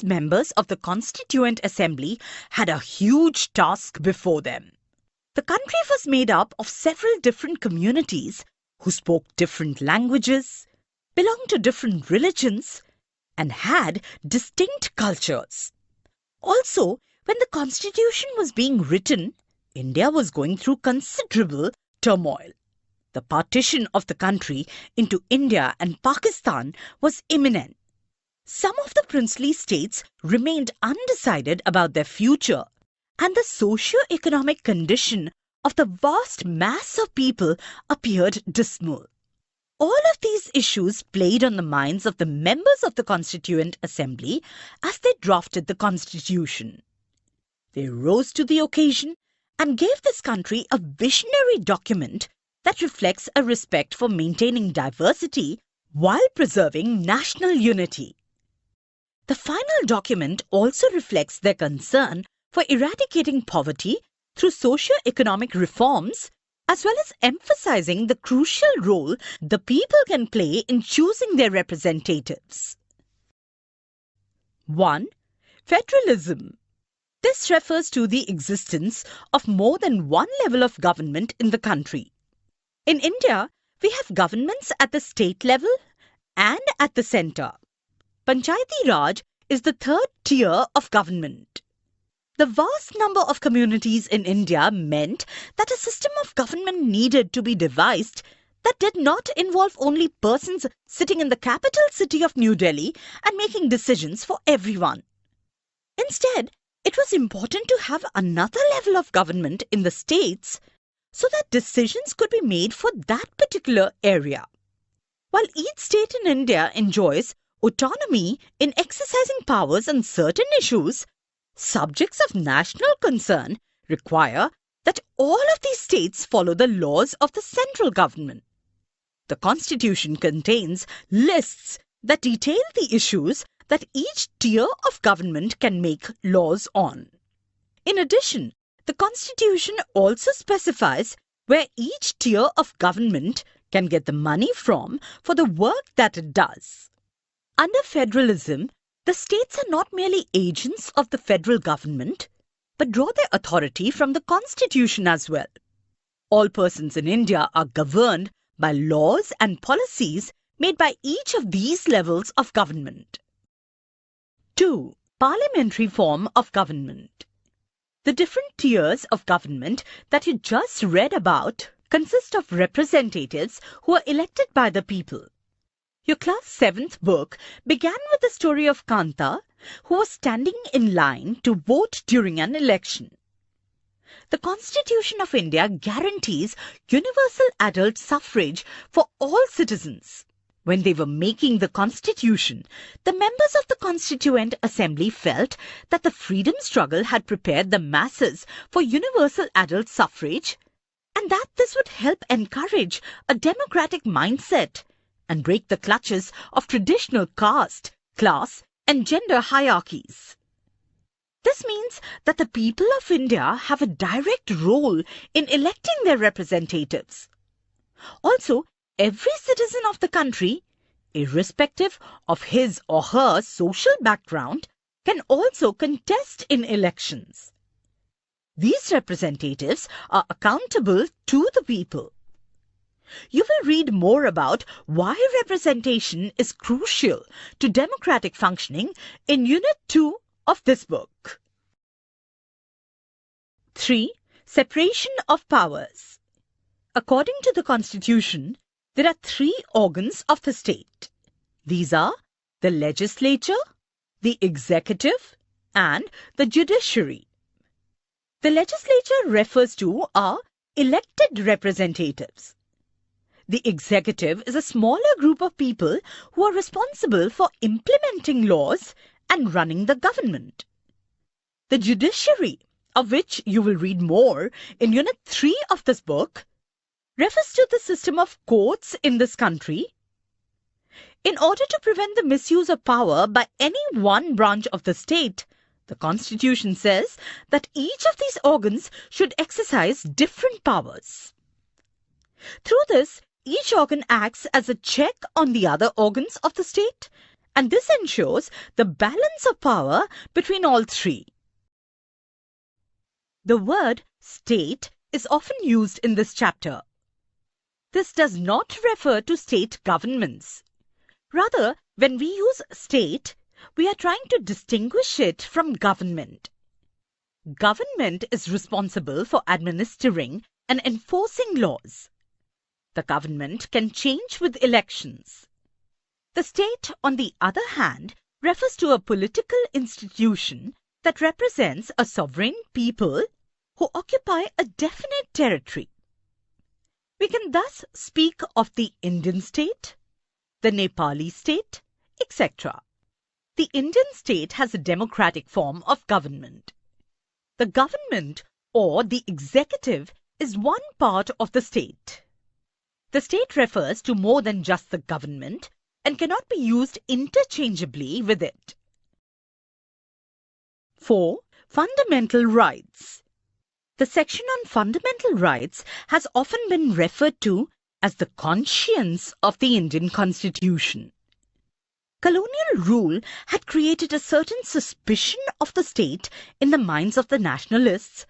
members of the Constituent Assembly had a huge task before them. The country was made up of several different communities who spoke different languages, belonged to different religions, and had distinct cultures. Also, when the constitution was being written, India was going through considerable turmoil. The partition of the country into India and Pakistan was imminent. Some of the princely states remained undecided about their future, and the socio-economic condition of the vast mass of people appeared dismal. All of these issues played on the minds of the members of the Constituent Assembly as they drafted the Constitution. They rose to the occasion and gave this country a visionary document that reflects a respect for maintaining diversity while preserving national unity. The final document also reflects their concern for eradicating poverty through socio-economic reforms, as well as emphasizing the crucial role the people can play in choosing their representatives. 1. Federalism. This refers to the existence of more than one level of government in the country. In India, we have governments at the state level and at the centre. Panchayati Raj is the third tier of government. The vast number of communities in India meant that a system of government needed to be devised that did not involve only persons sitting in the capital city of New Delhi and making decisions for everyone. Instead, it was important to have another level of government in the states so that decisions could be made for that particular area. While each state in India enjoys autonomy in exercising powers on certain issues, subjects of national concern require that all of these states follow the laws of the central government. The Constitution contains lists that detail the issues that each tier of government can make laws on. In addition, the Constitution also specifies where each tier of government can get the money from for the work that it does. Under federalism, the states are not merely agents of the federal government, but draw their authority from the Constitution as well. All persons in India are governed by laws and policies made by each of these levels of government. 2. Parliamentary form of government. The different tiers of government that you just read about consist of representatives who are elected by the people. Your class 7th book began with the story of Kanta, who was standing in line to vote during an election. The Constitution of India guarantees universal adult suffrage for all citizens. When they were making the Constitution, the members of the Constituent Assembly felt that the freedom struggle had prepared the masses for universal adult suffrage, and that this would help encourage a democratic mindset and break the clutches of traditional caste, class, and gender hierarchies. This means that the people of India have a direct role in electing their representatives. Also, every citizen of the country, irrespective of his or her social background, can also contest in elections. These representatives are accountable to the people. You will read more about why representation is crucial to democratic functioning in Unit 2 of this book. 3. Separation of powers. According to the Constitution, there are 3 organs of the state. These are the legislature, the executive, and the judiciary. The legislature refers to our elected representatives. The executive is a smaller group of people who are responsible for implementing laws and running the government. The judiciary, of which you will read more in Unit 3 of this book, refers to the system of courts in this country. In order to prevent the misuse of power by any one branch of the state, the Constitution says that each of these organs should exercise different powers. Through this, each organ acts as a check on the other organs of the state and this ensures the balance of power between all three. The word state is often used in this chapter. This does not refer to state governments. Rather, when we use state, we are trying to distinguish it from government. Government is responsible for administering and enforcing laws. The government can change with elections. The state, on the other hand, refers to a political institution that represents a sovereign people who occupy a definite territory. We can thus speak of the Indian state, the Nepali state, etc. The Indian state has a democratic form of government. The government or the executive is one part of the state. The state refers to more than just the government and cannot be used interchangeably with it. 4. Fundamental rights. The section on fundamental rights has often been referred to as the conscience of the Indian Constitution. Colonial rule had created a certain suspicion of the state in the minds of the nationalists,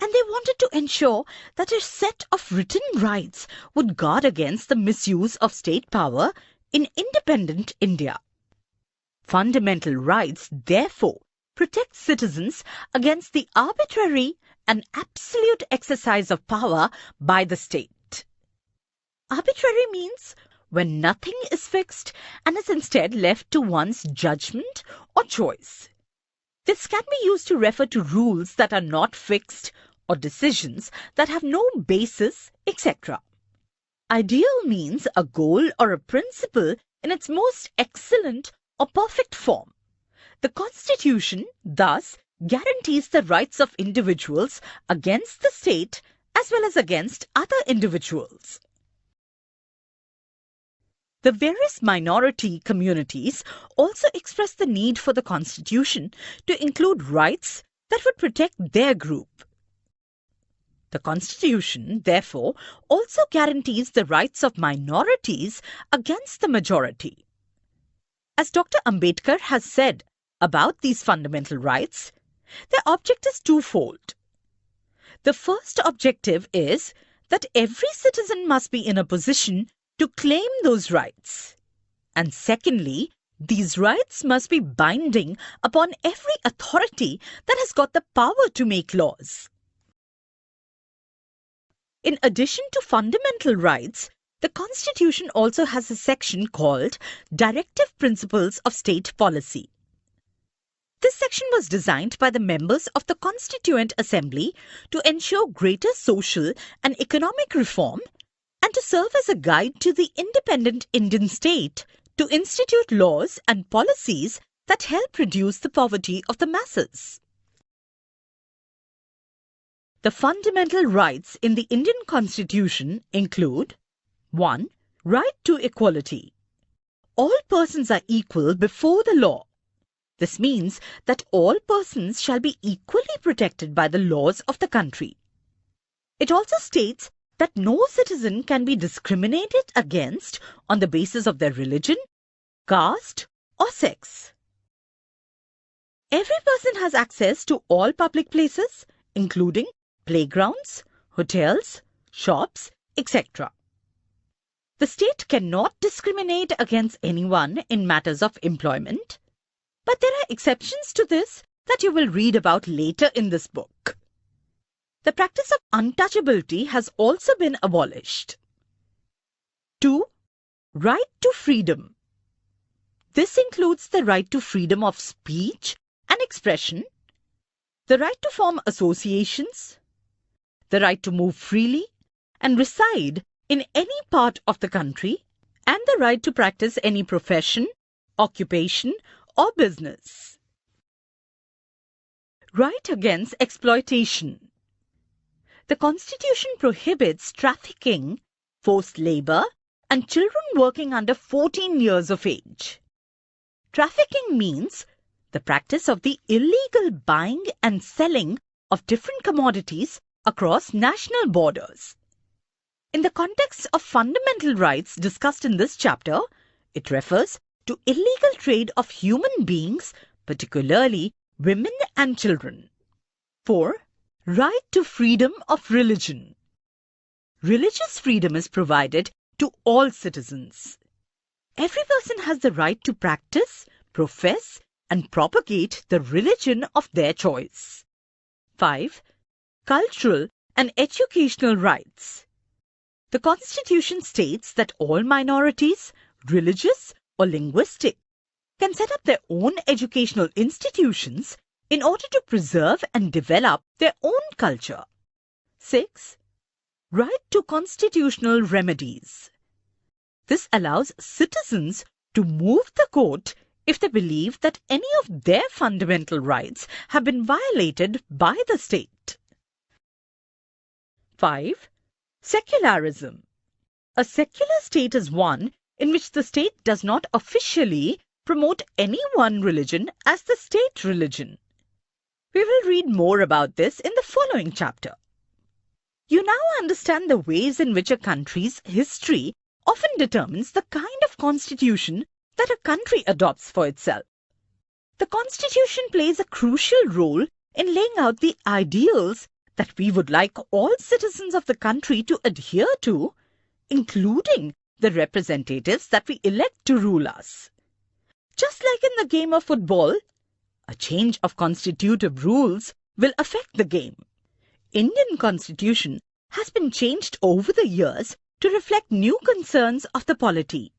and they wanted to ensure that a set of written rights would guard against the misuse of state power in independent India. Fundamental rights, therefore, protect citizens against the arbitrary and absolute exercise of power by the state. Arbitrary means when nothing is fixed and is instead left to one's judgment or choice. This can be used to refer to rules that are not fixed or decisions that have no basis, etc. Ideal means a goal or a principle in its most excellent or perfect form. The Constitution, thus, guarantees the rights of individuals against the state as well as against other individuals. The various minority communities also express the need for the Constitution to include rights that would protect their group. The Constitution, therefore, also guarantees the rights of minorities against the majority. As Dr. Ambedkar has said about these fundamental rights, their object is twofold. The first objective is that every citizen must be in a position to claim those rights. And secondly, these rights must be binding upon every authority that has got the power to make laws. In addition to fundamental rights, the Constitution also has a section called Directive Principles of State Policy. This section was designed by the members of the Constituent Assembly to ensure greater social and economic reform and to serve as a guide to the independent Indian state to institute laws and policies that help reduce the poverty of the masses. The fundamental rights in the Indian Constitution include 1. Right to equality. All persons are equal before the law. This means that all persons shall be equally protected by the laws of the country. It also states that no citizen can be discriminated against on the basis of their religion, caste, or sex. Every person has access to all public places, including playgrounds, hotels, shops, etc. The state cannot discriminate against anyone in matters of employment, but there are exceptions to this that you will read about later in this book. The practice of untouchability has also been abolished. 2. Right to freedom. This includes the right to freedom of speech and expression, the right to form associations, the right to move freely and reside in any part of the country, and the right to practice any profession, occupation, or business. Right against exploitation. The Constitution prohibits trafficking, forced labour, and children working under 14 years of age. Trafficking means the practice of the illegal buying and selling of different commodities across national borders. In the context of fundamental rights discussed in this chapter, it refers to illegal trade of human beings, particularly women and children. 4. Right to freedom of religion. Religious freedom is provided to all citizens. Every person has the right to practice, profess, and propagate the religion of their choice. 5. Cultural and educational rights. The Constitution states that all minorities, religious or linguistic, can set up their own educational institutions in order to preserve and develop their own culture. 6. Right to constitutional remedies. This allows citizens to move the court if they believe that any of their fundamental rights have been violated by the state. 5. Secularism. A secular state is one in which the state does not officially promote any one religion as the state religion. We will read more about this in the following chapter. You now understand the ways in which a country's history often determines the kind of constitution that a country adopts for itself. The constitution plays a crucial role in laying out the ideals that we would like all citizens of the country to adhere to, including the representatives that we elect to rule us. Just like in the game of football, a change of constitutive rules will affect the game. Indian Constitution has been changed over the years to reflect new concerns of the polity.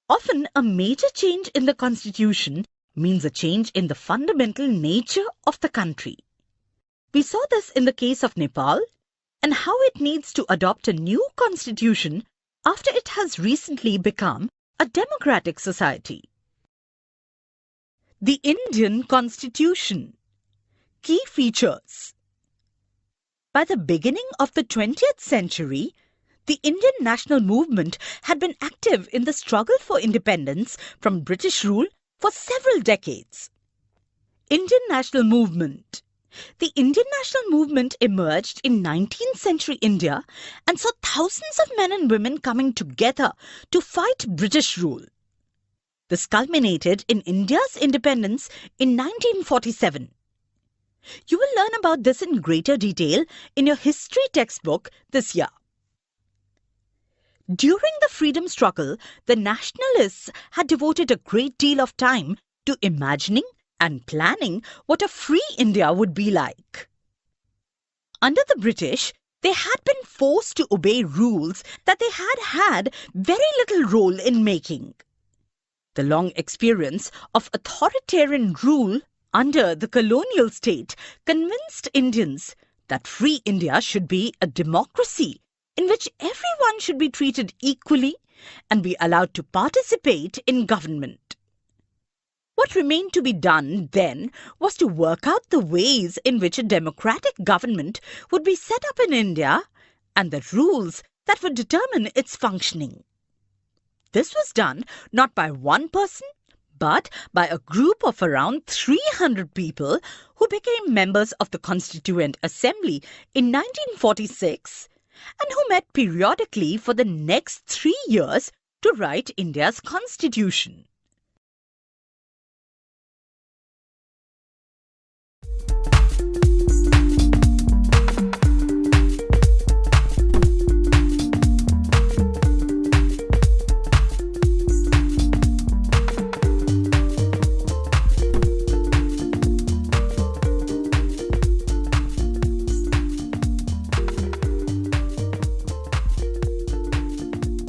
Often, a major change in the Constitution means a change in the fundamental nature of the country. We saw this in the case of Nepal and how it needs to adopt a new constitution after it has recently become a democratic society. The Indian Constitution. Key features. By the beginning of the 20th century, the Indian national movement had been active in the struggle for independence from British rule for several decades. Indian national movement. The Indian national movement emerged in 19th century India and saw thousands of men and women coming together to fight British rule. This culminated in India's independence in 1947. You will learn about this in greater detail in your history textbook this year. During the freedom struggle, the nationalists had devoted a great deal of time to imagining and planning what a free India would be like. Under the British, they had been forced to obey rules that they had very little role in making. The long experience of authoritarian rule under the colonial state convinced Indians that free India should be a democracy in which everyone should be treated equally and be allowed to participate in government. What remained to be done then was to work out the ways in which a democratic government would be set up in India and the rules that would determine its functioning. This was done not by one person, but by a group of around 300 people who became members of the Constituent Assembly in 1946 and who met periodically for the next 3 years to write India's constitution.